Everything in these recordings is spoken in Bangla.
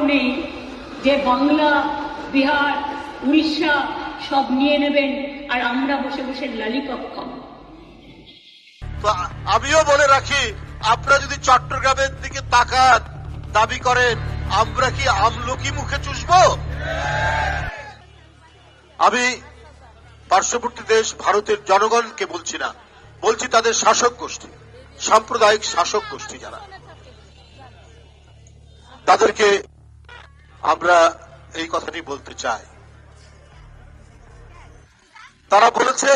নেই যে বাংলা, বিহার, উড়িষ্যা সব নিয়ে নেবেন আর আমরা বসে বসে ললিপপ খাবো। আমিও বলে রাখি, আপনারা যদি চট্টগ্রামের দিকে তাকান, দাবি করেন আমরা কি আমলকি মুখে চুষবো? আমি পার্শ্ববর্তী দেশ ভারতের জনগণকে বলছি না, বলছি তাদের শাসক গোষ্ঠী, সাম্প্রদায়িক শাসক গোষ্ঠী যারা, তাদেরকে আমরা এই কথাটি বলতে চাই। তারা বলেছে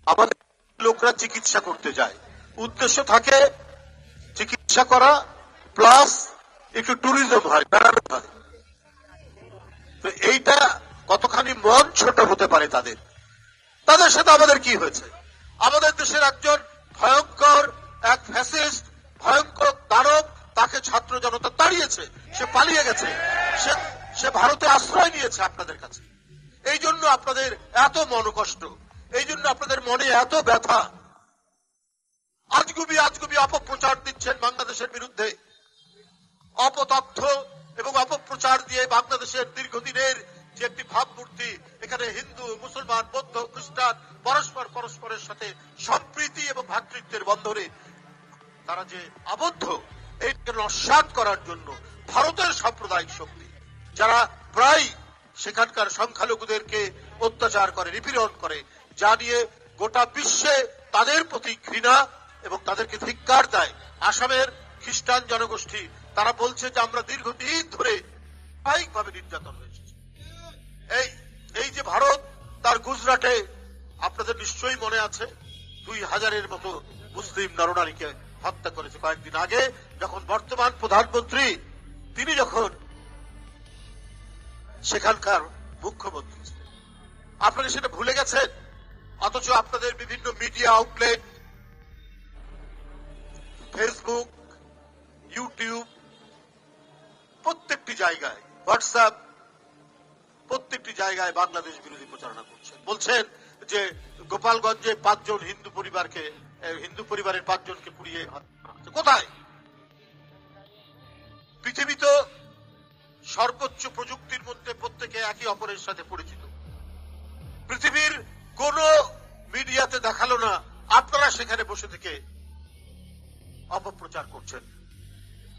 আমাদের লোকরা চিকিৎসা করতে যায়, উদ্দেশ্য থাকে চিকিৎসা করা প্লাস একটু ট্যুরিজম হয়, বেড়ানো হয়। তো এইটা কতখানি মন ছোট হতে পারে তাদের? তাদের সাথে আমাদের কি হয়েছে? আমাদের দেশের একজন ভয়ঙ্কর এক ফ্যাসিস্ট, ভয়ঙ্কর দানব, তাকে ছাত্র জনতা তাড়িয়েছে, সে পালিয়ে গেছে, সে ভারতে আশ্রয় নিয়েছে আপনাদের কাছে। এই জন্য আপনাদের এত মনোকষ্ট, এই জন্য আপনাদের মনে এত ব্যথা। আজগুবি অপপ্রচার দিচ্ছেন বাংলাদেশের বিরুদ্ধে, অপতথ্য এবং অপপ্রচার দিয়ে বাংলাদেশের দীর্ঘদিনের যে একটি ভাবমূর্তি, এখানে হিন্দু, মুসলমান, বৌদ্ধ, খ্রিস্টান পরস্পরের সাথে সম্প্রীতি এবং ভ্রাতৃত্বের বন্ধনে তারা যে আবদ্ধ, এইটাকে নস্যাৎ করার জন্য ভারতের সাম্প্রদায়িক শক্তি, যারা প্রায় সেখানকার সংখ্যালঘুদেরকে অত্যাচার করে, নিপীড়ন করে, যা নিয়ে গোটা বিশ্বে তাদের প্রতি ঘৃণা এবং তাদেরকে ধিক্কার দেয়। আসামের খ্রিস্টান জনগোষ্ঠী তারা বলছে যে আমরা দীর্ঘদিন ধরে ধারাবাহিকভাবে নির্যাতন হয়েছে। এই যে ভারত তার গুজরাটে, আপনাদের নিশ্চয়ই মনে আছে, 2000-এর মতো মুসলিম নরনারীকে হত্যা করেছে কয়েকদিন আগে, যখন বর্তমান প্রধানমন্ত্রী তিনি যখন সেখানকার মুখ্যমন্ত্রী ছিলেন। আপনারা সেটা ভুলে গেছেন, অথচ আপনাদের বিভিন্ন মিডিয়া আউটলেট, ফেসবুক, ইউটিউব, প্রত্যেকটি জায়গায়, হোয়াটসঅ্যাপ, প্রত্যেকটি জায়গায় বাংলাদেশ বিরোধী প্রচারণা করছেন। বলছেন যে গোপালগঞ্জে 5 জন হিন্দু পরিবারের 5 জনকে পুড়িয়ে হত্যা হচ্ছে। কোথায়? পৃথিবী তো সর্বোচ্চ প্রযুক্তির মধ্যে প্রত্যেকে একে অপরের সাথে পরিচিত। পৃথিবীর কোন মিডিয়াতে দেখালো না আপনারা সেখানে বসে থেকে অপপ্রচার করছেন।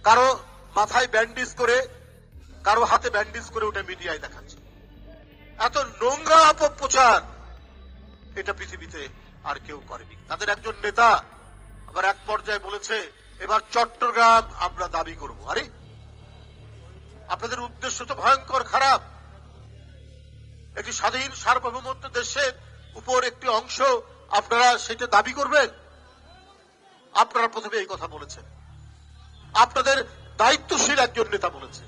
কারো মাথায় ব্যান্ডেজ করে, কারো হাতে ব্যান্ডেজ করে ওটা মিডিয়ায় দেখাচ্ছে। এত নোংরা অপপ্রচার এটা পৃথিবীতে আর কেউ করেনি। তাদের একজন নেতা আবার এক পর্যায়ে বলেছে এবার চট্টগ্রাম আমরা দাবি করব। আরে আপনাদের উদ্দেশ্য তো ভয়ঙ্কর খারাপ। একটি স্বাধীন সার্বভৌমত্ব দেশের উপর একটি অংশ আপনারা সেটা দাবি করবেন? আপনারা প্রথমে এই কথা বলেছেন, আপনাদের দায়িত্বশীল একজন নেতা বলেছে।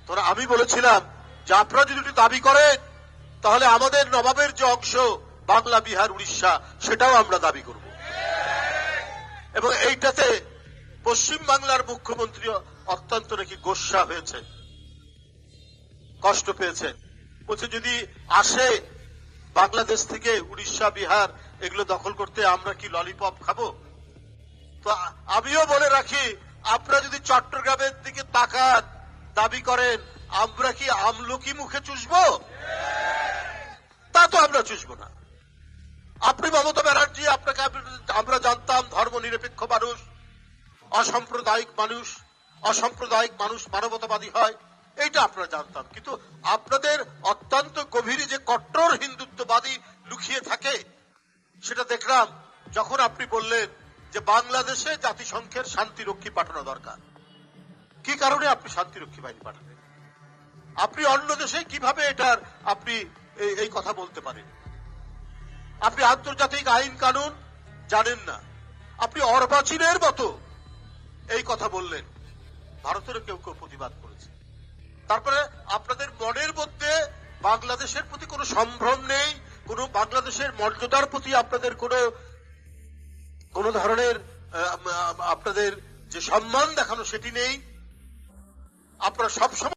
তোরা আমি বলেছিলাম যে আপনারা যদি দাবি করেন তাহলে আমাদের নবাবের যে অংশ বাংলা, বিহার, উড়িষ্যা, সেটাও আমরা দাবি করব। এবং এইটাতে পশ্চিম বাংলার মুখ্যমন্ত্রী অত্যন্ত নাকি গোস্বা হয়েছে, কষ্ট পেয়েছেন। বলছে যদি আসে বাংলাদেশ থেকে উড়িষ্যা, বিহার এগুলো দখল করতে, আমরা কি ললিপপ খাবো? তো আমিও বলে রাখি, আপনারা যদি চট্টগ্রামের দিকে তাকান, দাবি করেন আমরা কি আমলকি মুখে চুষবো? তা তো আমরা চুষবো না। আপনি মমতা ব্যানার্জি, আপনাকে আমরা জানতাম ধর্ম নিরপেক্ষ মানুষ, অসাম্প্রদায়িক মানুষ মানবতাবাদী হয়, এইটা আপনারা জানতাম। কিন্তু আপনাদের অত্যন্ত গভীরে যে কট্টর হিন্দুত্ববাদী লুকিয়ে থাকে সেটা দেখলাম যখন আপনি বললেন যে বাংলাদেশে জাতিসংঘের শান্তিরক্ষী পাঠানো দরকার। কি কারণে আপনি শান্তিরক্ষী বাহিনী পাঠাবেন? আপনি অন্য দেশে কিভাবে এটার আপনি এই কথা বলতে পারেন? আপনি আন্তর্জাতিক আইন কানুন জানেন না, আপনি অর্বাচীনের মতো এই কথা বললেন। ভারতেরও কেউ কেউ প্রতিবাদ করেছে। তারপরে আপনাদের মনের মধ্যে বাংলাদেশের প্রতি কোনো সম্ভ্রম নেই, কোন বাংলাদেশের মর্যাদার প্রতি আপনাদের কোন ধরনের আপনাদের যে সম্মান দেখানো সেটি নেই। আপনারা সবসময়